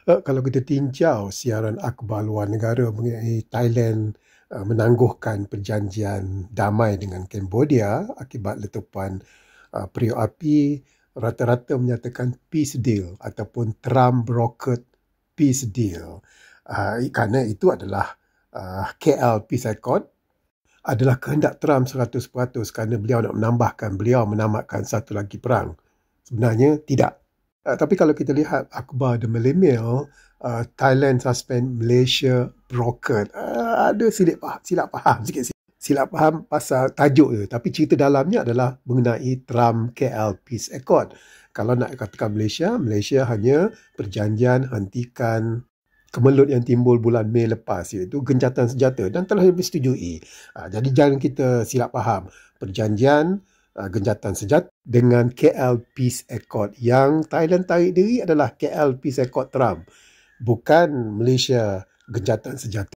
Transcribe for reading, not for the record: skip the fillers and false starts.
Kalau kita tinjau siaran akhbar luar negara mengenai Thailand menangguhkan perjanjian damai dengan Cambodia akibat letupan periuk api, rata-rata menyatakan peace deal ataupun Trump-brokered peace deal. Kerana itu adalah KL Peace Accord adalah kehendak Trump 100% kerana beliau nak menambahkan, beliau menamatkan satu lagi perang. Sebenarnya tidak. Tapi kalau kita lihat akhbar The Malay Mail, Thailand suspend Malaysia brokered. Ada silap faham sikit. Silap faham pasal tajuk je. Tapi cerita dalamnya adalah mengenai Trump KL Peace Accord. Kalau nak katakan Malaysia hanya perjanjian hentikan kemelut yang timbul bulan Mei lepas, iaitu gencatan senjata dan telah disetujui. Jadi jangan kita silap faham. Perjanjian gencatan senjata dengan KL Peace Accord. Yang Thailand tarik diri adalah KL Peace Accord Trump. Bukan Malaysia gencatan senjata.